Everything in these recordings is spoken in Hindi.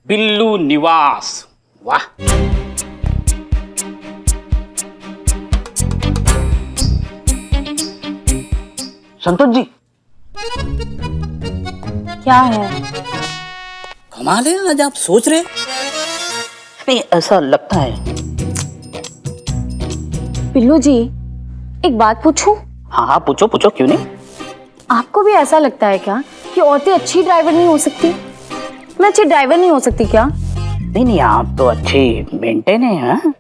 बिल्लू निवास। वाह। संतोष जी, क्या है? कमाल है, आज आप सोच रहे। नहीं, ऐसा लगता है। बिल्लू जी, एक बात पूछूं? हाँ हाँ, पूछो पूछो, क्यों नहीं। आपको भी ऐसा लगता है क्या कि औरतें अच्छी ड्राइवर नहीं हो सकती? मैं अच्छी ड्राइवर नहीं हो सकती क्या? नहीं नहीं, आप तो अच्छी मेंटेन है। हाँ?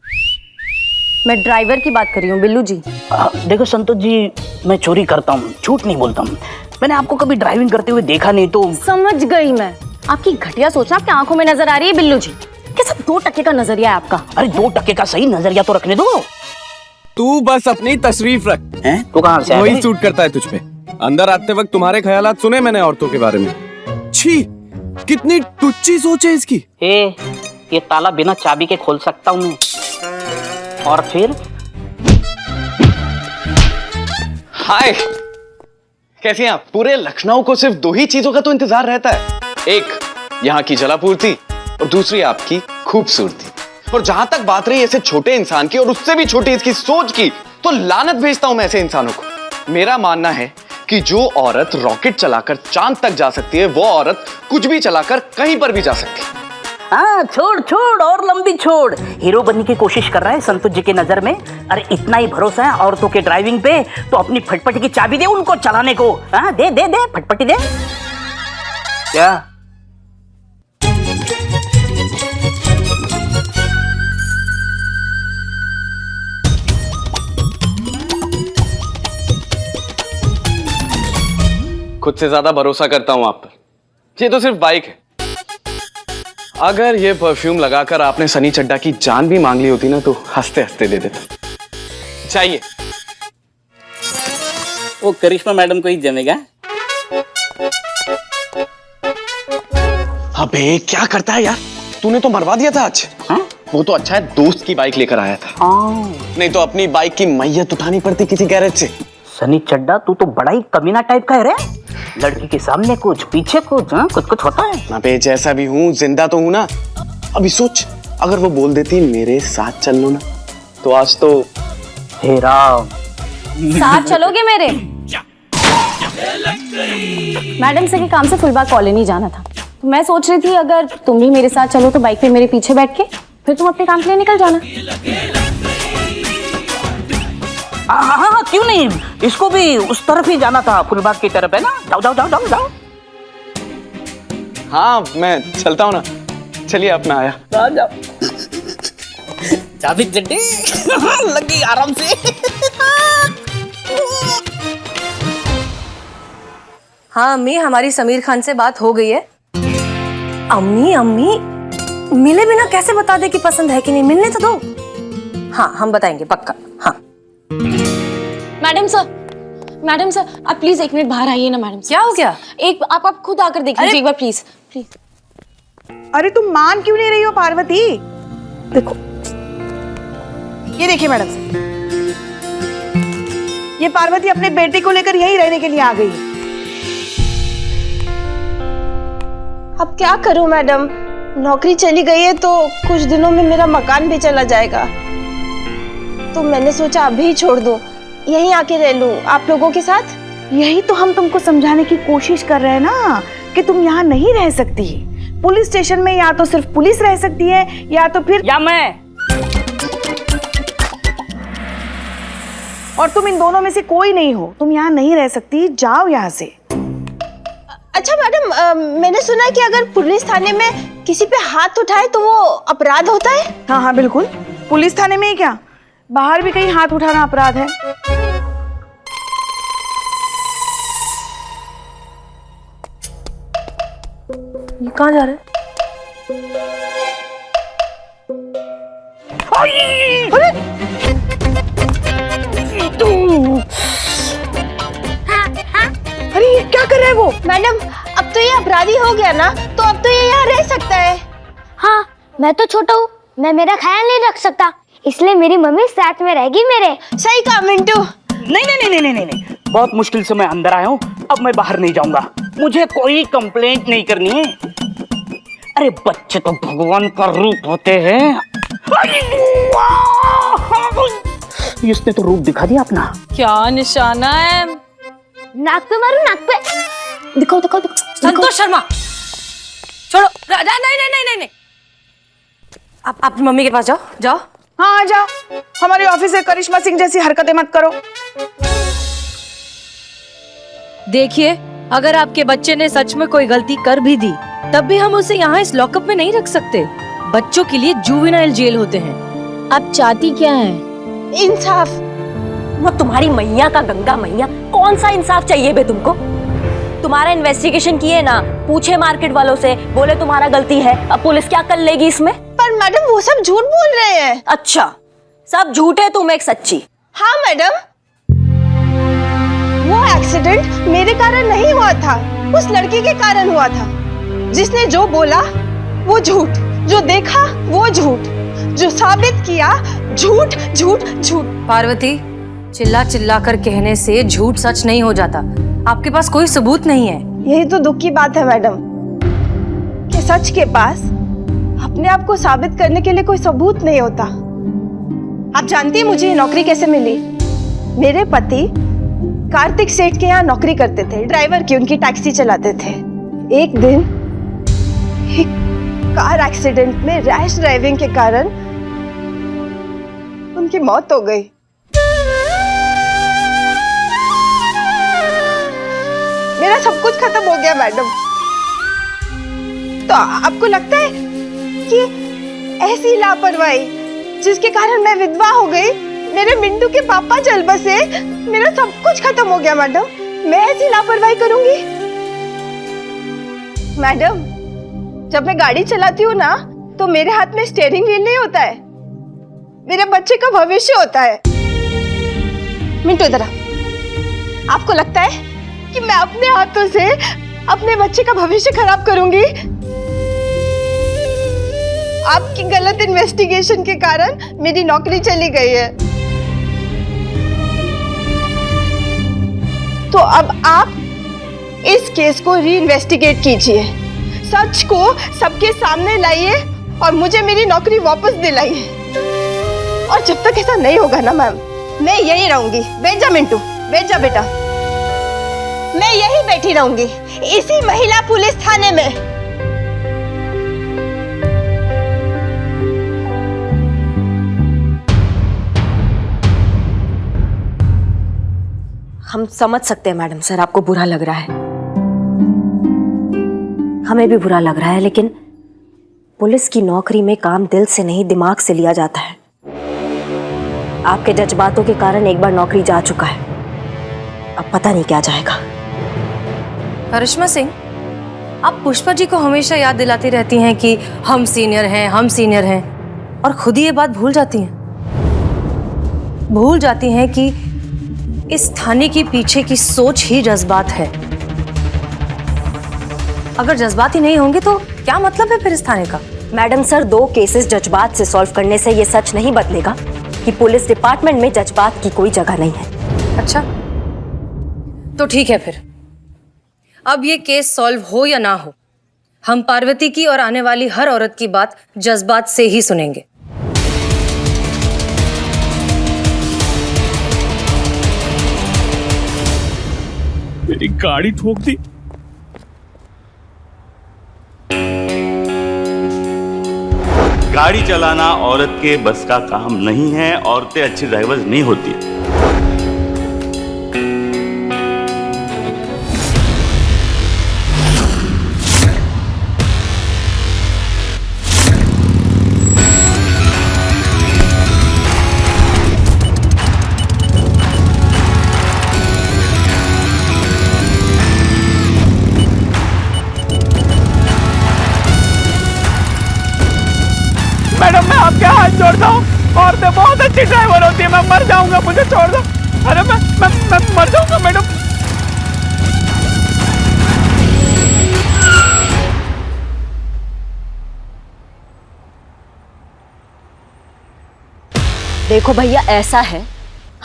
मैं ड्राइवर की बात कर रही हूँ बिल्लू जी। देखो संतोष जी, मैं चोरी करता हूँ, झूठ नहीं बोलता हूँ। मैंने आपको कभी ड्राइविंग करते हुए देखा नहीं तो। समझ गई मैं। आपकी घटिया सोच आपकी आंखों में नजर आ रही है बिल्लू जी। कैसा 2% का नजरिया है आपका? अरे 2% का सही नजरिया तो रखने दो। तू बस अपनी तशरीफ रख। हैं? तू कहाँ से आया? वही सूट करता है तुझ पे। अंदर आते वक्त तुम्हारे ख्यालात सुने मैंने औरतों के बारे में। छी, कितनी टुच्ची सोच है इसकी। ये ताला बिना चाबी के खोल सकता हूँ मैं। और फिर हाय, कैसी हैं आप? पूरे लखनऊ को सिर्फ दो ही चीजों का तो इंतजार रहता है, एक यहाँ की जलापूर्ति और दूसरी आपकी खूबसूरती। और जहां तक बात रही ऐसे छोटे इंसान की और उससे भी छोटी इसकी सोच की, तो लानत भेजता हूं मैं ऐसे इंसानों को। मेरा मानना है कि जो औरत रॉकेट चलाकर चांद तक जा सकती है, वो औरत कुछ भी चलाकर कहीं पर भी जा सकती है। हाँ, छोड़ छोड़ और लंबी छोड़। हीरो बनने की कोशिश कर रहा है संतोष जी के नजर में। अरे इतना ही भरोसा है औरतों के ड्राइविंग पे, तो अपनी फटफटी की चाबी दे उनको चलाने को। हाँ, दे दे दे, फटफटी दे। क्या? खुद से ज्यादा भरोसा करता हूं आप पर। ये तो सिर्फ बाइक है। अगर ये परफ्यूम लगाकर आपने सनी चड्डा की जान भी मांग ली होती ना, तो हंसते हंसते दे देता। चाहिए। वो करिश्मा मैडम को ही जमेगा। अबे क्या करता है यार, तूने तो मरवा दिया था आज। हाँ? वो तो अच्छा है दोस्त की बाइक लेकर आया था, नहीं तो अपनी बाइक की मैयत उठानी पड़ती किसी गैरेज से। सनी चड्डा, तू तो बड़ा ही कमीना टाइप का है रे। लड़की के सामने कुछ, पीछे कुछ, हाँ? कुछ कुछ होता है। अबे जैसा भी हूँ, जिंदा तो हूँ ना। अभी सोच, अगर वो बोल देती मेरे साथ चल लो ना, तो आज तो। हे राम। साथ चलोगे मेरे? मैडम से के काम से फुलबाग कॉलोनी जाना था, तो मैं सोच रही थी अगर तुम भी मेरे साथ चलो तो बाइक पे मेरे पीछे बैठ के फिर तुम अपने काम के लिए निकल जाना। हाँ हाँ हाँ, क्यों नहीं। इसको भी उस तरफ ही जाना था, फुलबाग की तरफ है ना। जाओ जाओ जाओ जाओ जाओ। हाँ मैं चलता हूँ ना, चलिए अपना आया। जाओ जाओ। चाबी चड्डी लगी आराम से। हाँ अम्मी, हमारी समीर खान से बात हो गई है। अम्मी अम्मी, मिले बिना कैसे बता दे कि पसंद है कि नहीं? मिलने तो दो। हाँ हम बताएंगे पक्का। हाँ मैडम सर आप प्लीज 1 मिनट बाहर आइए ना। मैडम क्या हो गया? एक आप खुद आकर देख लीजिए एक बार प्लीज प्लीज। अरे तुम मान क्यों नहीं रही हो पार्वती? देखो ये देखिए मैडम, ये पार्वती अपने बेटे को लेकर यहीं रहने के लिए आ गई है। अब क्या करूं मैडम, नौकरी चली गई है तो कुछ दिनों में मेरा मकान भी चला जाएगा, तो मैंने सोचा अभी ही छोड़ दूं, यहीं आके रह लूं आप लोगों के साथ। यही तो हम तुमको समझाने की कोशिश कर रहे हैं ना कि तुम यहाँ नहीं रह सकती। पुलिस स्टेशन में या तो सिर्फ पुलिस रह सकती है या तो फिर या मैं। और तुम इन दोनों में से कोई नहीं हो। तुम यहाँ नहीं रह सकती, जाओ यहाँ से। अच्छा मैडम, मैंने सुना है कि अगर पुलिस थाने में किसी पे हाथ उठाए तो वो अपराध होता है। हाँ हाँ बिल्कुल, पुलिस थाने में ही क्या, बाहर भी कहीं हाथ उठाना अपराध है। ये कहाँ जा रहे हैं? अरे ये क्या कर रहा है वो? मैडम अब तो ये अपराधी हो गया ना, तो अब तो ये यहाँ रह सकता है। हाँ, मैं तो छोटा हूँ, मैं मेरा ख्याल नहीं रख सकता, इसलिए मेरी मम्मी साथ में रहेगी मेरे। सही कहा मिंटू। नहीं नहीं नहीं नहीं नहीं नहीं, बहुत मुश्किल से मैं अंदर आया हूँ, अब मैं बाहर नहीं जाऊंगा। मुझे कोई कंप्लेंट नहीं करनी है। अरे बच्चे तो भगवान का रूप होते हैं। इसने तो रूप दिखा दिया अपना। क्या निशाना है? नाक पे मारो, नाक पे। दिखाओ दिखाओ दिखाओ। संतोष शर्मा, छोड़ो। नहीं नहीं नहीं नहीं नहीं, आप अपनी मम्मी के पास जाओ, जाओ। हाँ, आ जाओ। हमारे ऑफिस से करिश्मा सिंह जैसी हरकतें मत करो। देखिए, अगर आपके बच्चे ने सच में कोई गलती कर भी दी, तब भी हम उसे यहाँ इस लॉकअप में नहीं रख सकते। बच्चों के लिए जुवेनाइल जेल होते हैं। आप चाहती क्या हैं? इंसाफ। वो तुम्हारी मैया का गंगा मैया, कौन सा इंसाफ चाहिए बे तुमको? तुम्हारा इन्वेस्टिगेशन किए ना, पूछे मार्केट वालों से, बोले तुम्हारा गलती है। अब पुलिस क्या कर लेगी इसमें? पर मैडम वो सब झूठ बोल रहे हैं। अच्छा, सब झूठ है, तुम एक सच्ची। हाँ मैडम, वो एक्सीडेंट मेरे कारण नहीं हुआ था, उस लड़की के कारण हुआ था। जिसने जो बोला वो झूठ, जो देखा वो झूठ, जो साबित किया झूठ झूठ झूठ। पार्वती, चिल्ला चिल्ला कर कहने से झूठ सच नहीं हो जाता। आपके पास कोई सबूत नहीं है। यही तो दुख की बात है मैडम, कि सच के पास अपने आप को साबित करने के लिए कोई सबूत नहीं होता। आप जानती हैं मुझे ये नौकरी कैसे मिली? मेरे पति कार्तिक सेठ के यहाँ नौकरी करते थे, ड्राइवर की, उनकी टैक्सी चलाते थे। एक दिन एक कार एक्सीडेंट में रैश ड्राइविंग के कारण उनकी मौत हो गई। मेरा सब कुछ खत्म हो गया मैडम। तो आपको लगता है कि ऐसी लापरवाही जिसके कारण मैं विधवा हो गई, मेरे मिंटू के पापा चल बसे, मेरा सब कुछ खत्म हो गया मैडम, मैं ऐसी लापरवाही करूंगी? मैडम, जब मैं गाड़ी चलाती हूँ ना, तो मेरे हाथ में स्टीयरिंग व्हील नहीं होता है, मेरे बच्चे का भविष्य होता है। मिंटू इधर आ। आपको लगता है कि मैं अपने हाथों से अपने बच्चे का भविष्य खराब करूंगी? आपकी गलत इन्वेस्टिगेशन के कारण मेरी नौकरी चली गई है। तो अब आप इस केस को री इन्वेस्टिगेट कीजिए, सच को सबके सामने लाइए और मुझे मेरी नौकरी वापस दिलाइए। और जब तक ऐसा नहीं होगा ना मैम, मैं यही रहूंगी। बैठ जा मिंटू, बैठ जा बेटा। मैं यही बैठी रहूंगी, इसी महिला पुलिस थाने में। हम समझ सकते हैं मैडम सर, आपको बुरा लग रहा है, हमें भी बुरा लग रहा है, लेकिन पुलिस की नौकरी में काम दिल से नहीं दिमाग से लिया जाता है। आपके जज्बातों के कारण एक बार नौकरी जा चुका है, अब पता नहीं क्या जाएगा। करिश्मा सिंह, आप पुष्पा जी को हमेशा याद दिलाती रहती हैं कि हम सीनियर हैं, हम सीनियर हैं, और खुद ही ये बात भूल जाती हैं कि इस थाने के पीछे की सोच ही जज्बात है। अगर जज्बात ही नहीं होंगे तो क्या मतलब है फिर इस थाने का? मैडम सर, 2 केसेस जज्बात से सॉल्व करने से ये सच नहीं बदलेगा कि पुलिस डिपार्टमेंट में जज्बात की कोई जगह नहीं है। अच्छा, तो ठीक है फिर, अब ये केस सॉल्व हो या ना हो, हम पार्वती की और आने वाली हर औरत की बात जज्बात से ही सुनेंगे। मेरी गाड़ी ठोक दी। गाड़ी चलाना औरत के बस का काम नहीं है, औरतें अच्छी ड्राइवर नहीं होती। मैडम, मैं आपके हाथ जोड़ता हूँ, औरतें बहुत अच्छी ड्राइवर होती है, मैं मर जाऊंगा, मुझे छोड़ दो। अरे मैं मर जाऊंगा मैडम। देखो भैया, ऐसा है,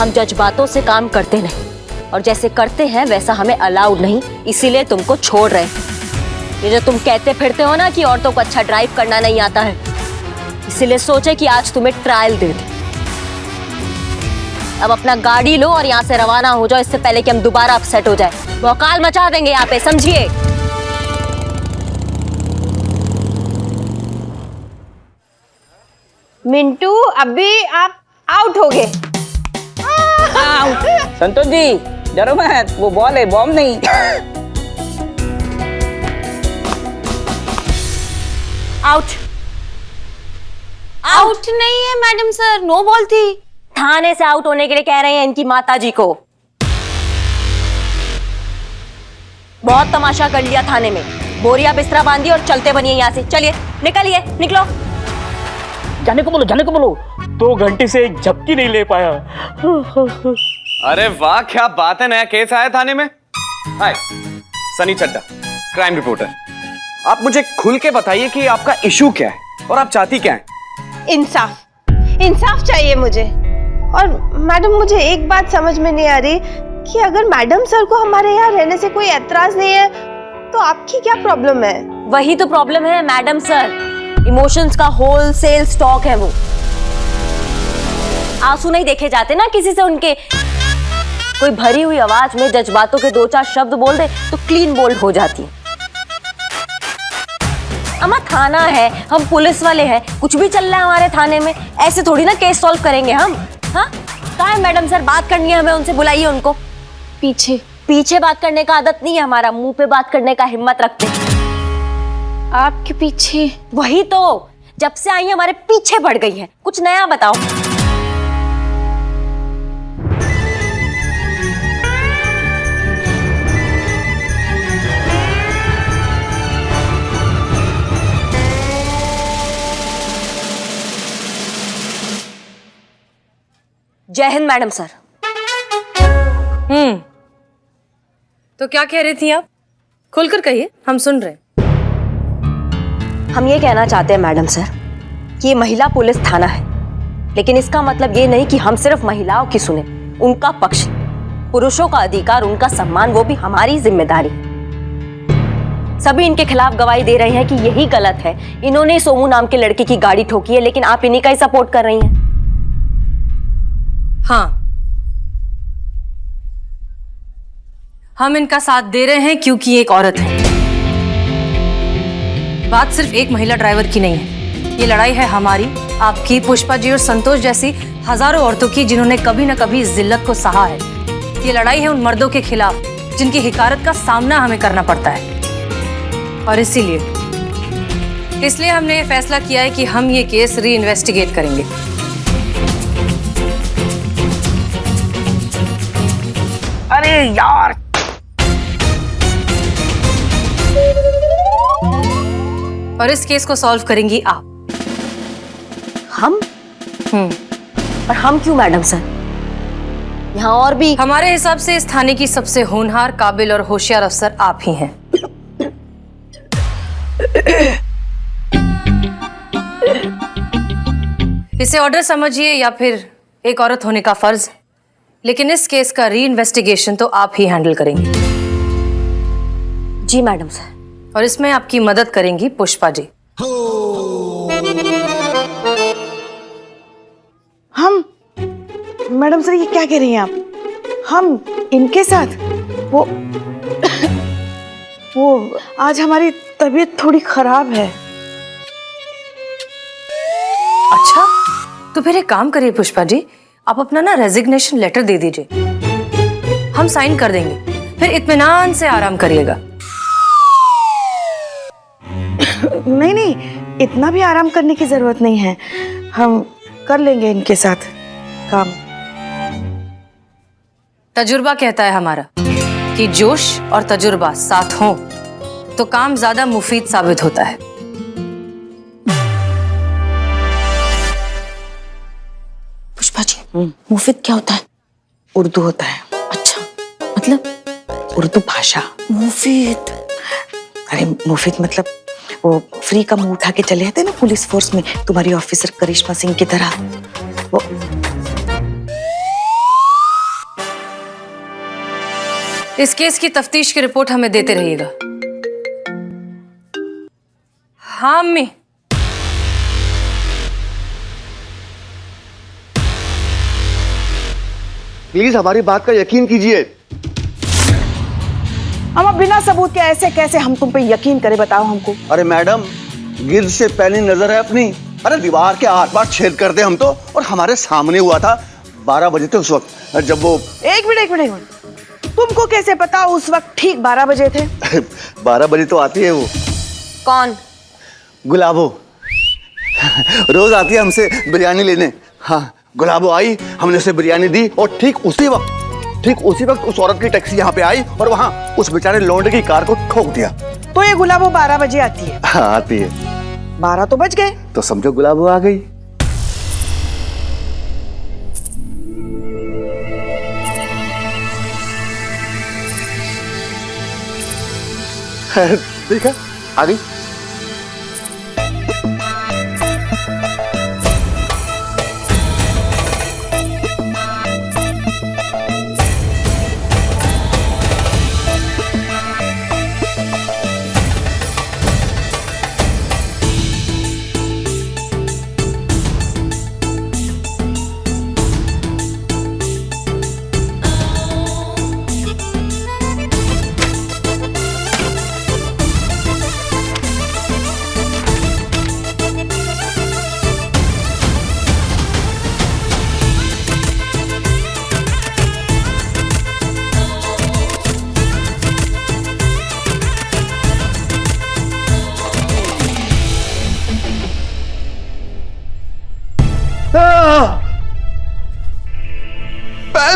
हम जज्बातों से काम करते नहीं, और जैसे करते हैं वैसा हमें अलाउड नहीं, इसीलिए तुमको छोड़ रहे हैं। ये जो तुम कहते फिरते हो ना कि औरतों को अच्छा ड्राइव करना नहीं आता है, इसीलिए सोचे कि आज तुम्हें ट्रायल दे दे। अब अपना गाड़ी लो और यहाँ से रवाना हो जाओ, इससे पहले कि हम दोबारा अपसेट हो जाए। भौकाल मचा देंगे यहाँ पे, समझिए। मिंटू, अभी आप आउट हो गए। संतोष जी डरो मत, वो बॉल है, बॉम्ब नहीं। आउट। आउट नहीं है मैडम सर, नो बॉल थी। थाने से आउट होने के लिए कह रहे हैं इनकी माता जी को। बहुत तमाशा कर लिया थाने में। बोरिया बिस्तरा बांधिए और चलते बनिए यहाँ से। चलिए निकलिए, निकलो। जाने को बोलो, जाने को बोलो। 2 घंटे से एक झपकी नहीं ले पाया। अरे वाह, क्या बात है, नया केस आया थाने में। हाय, सनी चड्डा, क्राइम रिपोर्टर। आप मुझे खुल के बताइए कि आपका इशू क्या है और आप चाहती क्या हैं? इंसाफ, इंसाफ चाहिए मुझे। और मैडम, मुझे एक बात समझ में नहीं आ रही कि अगर मैडम सर को हमारे यहाँ रहने से कोई एतराज नहीं है तो आपकी क्या प्रॉब्लम है? वही तो प्रॉब्लम है मैडम सर, इमोशंस का होलसेल स्टॉक है वो। आंसू नहीं देखे जाते ना किसी से उनके। कोई भरी हुई आवाज में जज्बातों के 2-4 शब्द बोल दे तो क्लीन बोल्ड हो जाती है। अम्मा, थाना है, हम पुलिस वाले हैं, कुछ भी चल रहा है हमारे थाने में, ऐसे थोड़ी ना केस सॉल्व करेंगे हम। हाँ, कहाँ है मैडम सर? बात करनी है हमें उनसे, बुलाइए उनको। पीछे पीछे बात करने का आदत नहीं है हमारा, मुंह पे बात करने का हिम्मत रखते हैं। आपके पीछे? वही तो, जब से आई हमारे पीछे बढ़ गई है। कुछ नया बताओ। जय हिंद मैडम सर। तो क्या कह रही थी आप? खुलकर कहिए, हम सुन रहे हैं। हम ये कहना चाहते हैं मैडम सर कि ये महिला पुलिस थाना है, लेकिन इसका मतलब ये नहीं कि हम सिर्फ महिलाओं की सुने, उनका पक्ष। पुरुषों का अधिकार, उनका सम्मान, वो भी हमारी जिम्मेदारी है। सभी इनके खिलाफ गवाही दे रहे हैं कि यही गलत है, इन्होंने सोमू नाम के लड़के की गाड़ी ठोकी है, लेकिन आप इन्हीं का ही सपोर्ट कर रही हैं। हाँ, हम इनका साथ दे रहे हैं क्योंकि ये एक औरत है। बात सिर्फ एक महिला ड्राइवर की नहीं है, ये लड़ाई है हमारी, आपकी, पुष्पा जी और संतोष जैसी हजारों औरतों की जिन्होंने कभी न कभी इस जिल्लत को सहा है। ये लड़ाई है उन मर्दों के खिलाफ जिनकी हिकारत का सामना हमें करना पड़ता है। और इसलिए हमने ये फैसला किया है कि हम ये केस री इन्वेस्टिगेट करेंगे। अरे यार, और इस केस को सॉल्व करेंगी आप। हम? और हम क्यों मैडम सर? यहाँ और भी। हमारे हिसाब से इस थाने की सबसे होनहार, काबिल और होशियार अफसर आप ही हैं। इसे ऑर्डर समझिए या फिर एक औरत होने का फर्ज, लेकिन इस केस का री इन्वेस्टिगेशन तो आप ही हैंडल करेंगी। जी मैडम सर। और इसमें आपकी मदद करेंगी पुष्पा जी। हम? मैडम सर, ये क्या कह रही हैं आप? हम इनके साथ? वो आज हमारी तबीयत थोड़ी खराब है। अच्छा, तो फिर एक काम करिए पुष्पा जी, आप अपना ना रेजिग्नेशन लेटर दे दीजिए, हम साइन कर देंगे, फिर इत्मीनान से आराम करिएगा। नहीं नहीं, इतना भी आराम करने की जरूरत नहीं है, हम कर लेंगे इनके साथ काम। तजुर्बा कहता है हमारा कि जोश और तजुर्बा साथ हों तो काम ज्यादा मुफीद साबित होता है। पुष्पा जी, मुफीद क्या होता है? उर्दू होता है। अच्छा, मतलब? उर्दू भाषा। मुफीद? अरे मुफीद मतलब वो फ्री का मुंह उठा के चले आते ना पुलिस फोर्स में, तुम्हारी ऑफिसर करिश्मा सिंह की तरह। वो इस केस की तफ्तीश की रिपोर्ट हमें देते रहिएगा। हाँ अम्मी। प्लीज हमारी बात का यकीन कीजिए। हम अब बिना सबूत के ऐसे कैसे हम तुम पे यकीन करें, बताओ हमको। अरे मैडम, गिर्द से पहली नजर है अपनी। अरे दीवार के आर पार छेद कर दे हम तो, और हमारे सामने हुआ था 12 बजे थे उस वक्त जब वो। एक मिनट, तुमको कैसे पता उस वक्त ठीक 12 बजे थे? 12 बजे तो आती है वो। कौन? गुलाबो। रोज आती है हमसे बिरयानी लेने। हाँ, गुलाबो आई, हमने उसे बिरयानी दी और ठीक उसी वक्त उस औरत की टैक्सी यहाँ पे आई और वहाँ उस बेचारे लौंडे की कार को ठोक दिया। तो ये गुलाबो 12 बजे आती है? हाँ आती है। 12 तो बज गए। तो समझो गुलाबो आ गई। ठीक है, आ गई।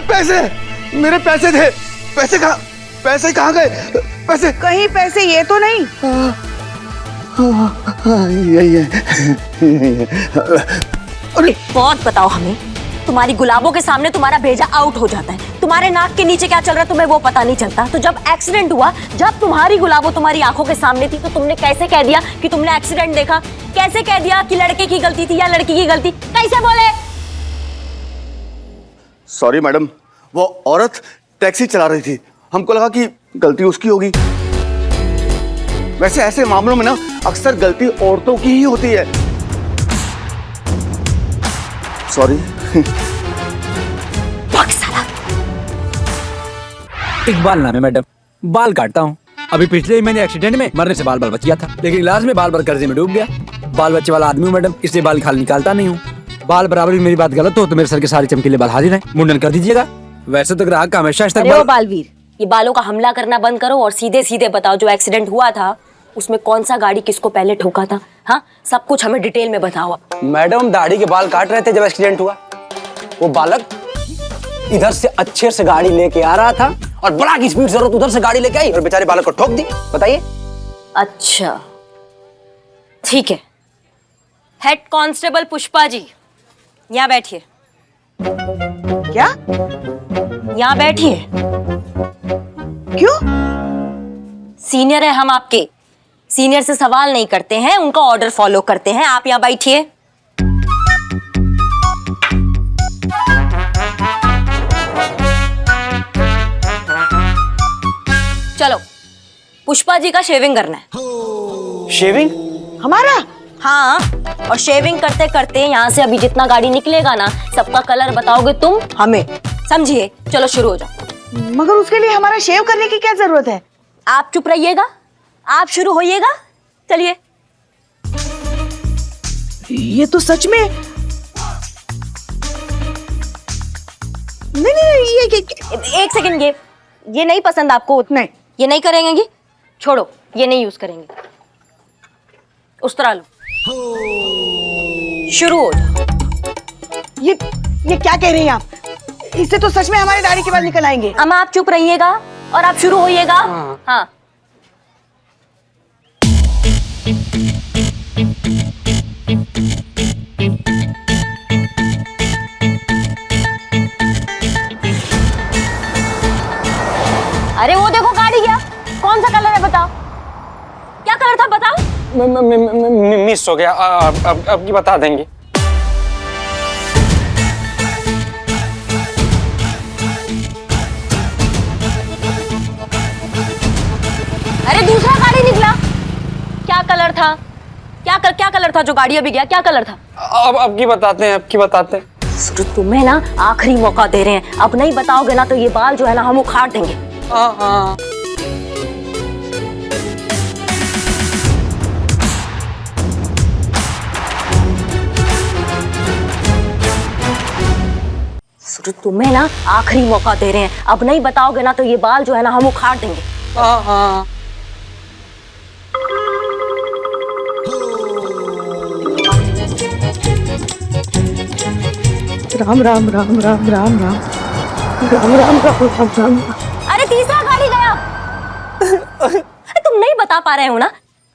पैसे, मेरे पैसे थे। पैसे कहाँ गए? पैसे कहीं पैसे ये तो नहीं? यही है। अरे बहुत बताओ हमें, तुम्हारी गुलाबों के सामने तुम्हारा भेजा आउट हो जाता है, तुम्हारे नाक के नीचे क्या चल रहा है तुम्हें वो पता नहीं चलता। तो जब एक्सीडेंट हुआ, जब तुम्हारी गुलाबों तुम्हारी आंखों के सामने थी, तो तुमने कैसे कह दिया कि तुमने एक्सीडेंट देखा? कैसे कह दिया कि लड़के की गलती थी या लड़की की गलती? कैसे बोले? सॉरी मैडम, वो औरत टैक्सी चला रही थी, हमको लगा कि गलती उसकी होगी। वैसे ऐसे मामलों में ना अक्सर गलती औरतों की ही होती है। सॉरी। इकबाल नाम है मैडम, बाल काटता हूँ। अभी पिछले ही महीने एक्सीडेंट में मरने से बाल बच गया था, लेकिन इलाज में बाल कर्जे में डूब गया। बाल बच्चे वाला आदमी हूँ मैडम, इसलिए बाल खाली निकालता नहीं हूँ। बाल बराबर भी मेरी बात गलत हो तो मेरे सर के सारे चमकीले बाल हाजिर हैं, मुंडन कर दीजिएगा। वैसे तो ग्राहक का हमेशा बालवीर, ये बालों का हमला करना बंद करो और सीधे सीधे बताओ जो एक्सीडेंट हुआ था उसमें कौन सा गाड़ी किसको पहले ठोका था? हाँ, सब कुछ हमें डिटेल में बताओ। मैडम दाढ़ी के बाल काट रहे थे जब एक्सीडेंट हुआ। वो बालक इधर से अच्छे से गाड़ी लेके आ रहा था और बड़ा की स्पीड से उधर से गाड़ी लेके आई और बेचारे बालक को ठोक दी। बताइए। अच्छा ठीक है, हेड कांस्टेबल पुष्पा जी यहाँ बैठिए। क्या? यहाँ बैठिए। क्यों? सीनियर है हम आपके, सीनियर से सवाल नहीं करते हैं, उनका ऑर्डर फॉलो करते हैं। आप यहाँ बैठिए। चलो, पुष्पा जी का शेविंग करना है। शेविंग? हमारा? हाँ, और शेविंग करते करते यहाँ से अभी जितना गाड़ी निकलेगा ना, सबका कलर बताओगे तुम हमें, समझिए? चलो शुरू हो जाओ। मगर उसके लिए हमारा शेव करने की क्या जरूरत है? आप चुप रहिएगा, आप शुरू होइएगा। चलिए। ये तो सच में नहीं, ये एक सेकंड, ये नहीं पसंद आपको? नहीं, ये नहीं करेंगे? छोड़ो, ये नहीं यूज करेंगे। उस तरह लो, शुरू हो जाओ। ये क्या कह रही हैं आप? इससे तो सच में हमारे दाढ़ी के बाल निकल आएंगे। अब आप चुप रहिएगा और आप शुरू होइएगा। हाँ। अरे वो देखो गाड़ी, क्या कौन सा कलर है बताओ? क्या कलर था बताओ? मिस हो गया, अब की बता देंगे। अरे दूसरा गाड़ी निकला, क्या कलर था? क्या कलर था जो गाड़ी अभी गया, क्या कलर था? अब की बताते हैं, अब की बताते हैं। सूरज तुम्हें ना आखिरी मौका दे रहे हैं, अब नहीं बताओगे ना तो ये बाल जो है ना हम उखाड़ देंगे। हाँ। सूरज तुम्हें ना आखिरी मौका दे रहे हैं, अब नहीं बताओगे ना तो ये बाल जो है ना हम उखाड़ देंगे। हाँ। राम राम राम राम राम राम राम राम राम राम। अरे तीसरा गाड़ी गया। अरे तुम नहीं बता पा रहे हो ना,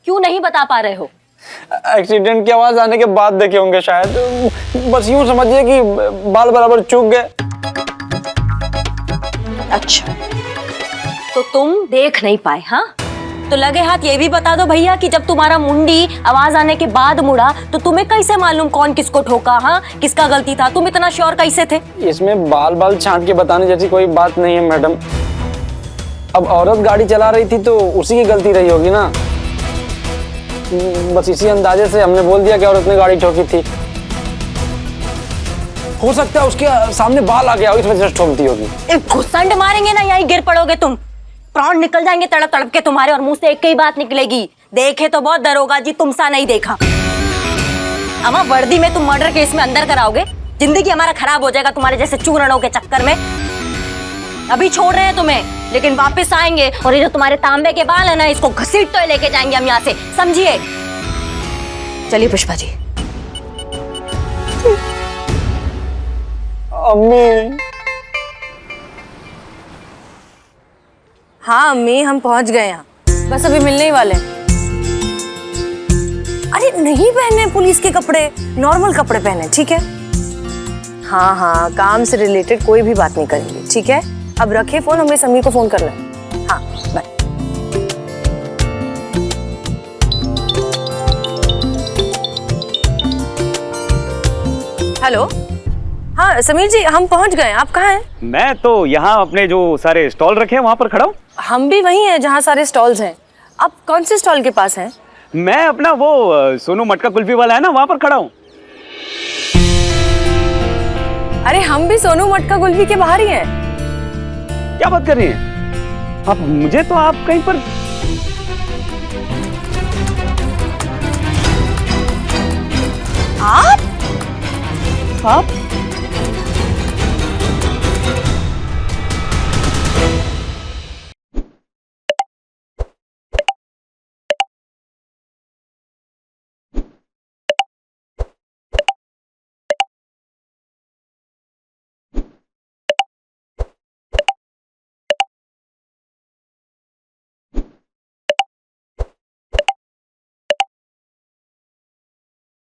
क्यों नहीं बता पा रहे हो? एक्सीडेंट की आवाज आने के बाद देखे होंगे शायद, बस यूं समझिए कि बाल बराबर चूक गए। अच्छा, तो तुम देख नहीं पाए? हाँ, तो लगे हाथ ये भी बता दो भैया कि जब तुम्हारा मुंडी आवाज आने के बाद मुड़ा तो तुम्हें कैसे मालूम कौन किसको ठोका? हाँ, किसका गलती था? तुम इतना श्योर कैसे थे? इसमें बाल छांट के बताने जैसी कोई बात नहीं है मैडम। अब औरत गाड़ी चला रही थी तो उसी की गलती रही होगी ना। बस इसी अंदाजे से हमने बोल दिया कि औरत ने गाड़ी ठोकी थी। हो सकता है उसके सामने बाल आ गया हो, इस वजह से ठोक दी होगी। घुसंड मारेंगे ना, यहीं गिर पड़ोगे तुम, प्राण निकल जाएंगे तड़प तड़प के तुम्हारे, और मुंह से एक ही बात निकलेगी, देखे तो बहुत दरोगा जी, तुमसा नहीं देखा। अमा वर्दी में तुम मर्डर केस में अंदर कराओगे, जिंदगी हमारा खराब हो जाएगा तुम्हारे जैसे चूरणों के चक्कर में। अभी छोड़ रहे हैं तुम्हें, लेकिन वापस आएंगे और ये जो तुम्हारे तांबे के बाल है ना, इसको घसीट तो लेके जाएंगे हम यहाँ से, समझिए? चलिए पुष्पा जी। अम्मी। हाँ अम्मी, हम पहुंच गए यहाँ, बस अभी मिलने ही वाले हैं। अरे नहीं पहने पुलिस के कपड़े, नॉर्मल कपड़े पहने, ठीक है? हाँ हाँ, काम से रिलेटेड कोई भी बात नहीं करेंगे, ठीक है? अब रखे फोन, हमें समीर को फोन करना है। हाँ बाय। हेलो, हाँ समीर जी, हम पहुंच गए, आप कहाँ हैं? मैं तो यहाँ अपने जो सारे स्टॉल रखे हैं वहाँ पर खड़ा हूँ। हम भी वहीं हैं जहाँ सारे स्टॉल्स हैं। आप कौन से स्टॉल के पास हैं? मैं अपना वो सोनू मटका कुल्फी वाला है ना, वहाँ पर खड़ा हूँ। अरे हम भी सोनू मटका कुल्फी के बाहर ही हैं। क्या बात कर रही हैं आप? मुझे तो आप कहीं पर आप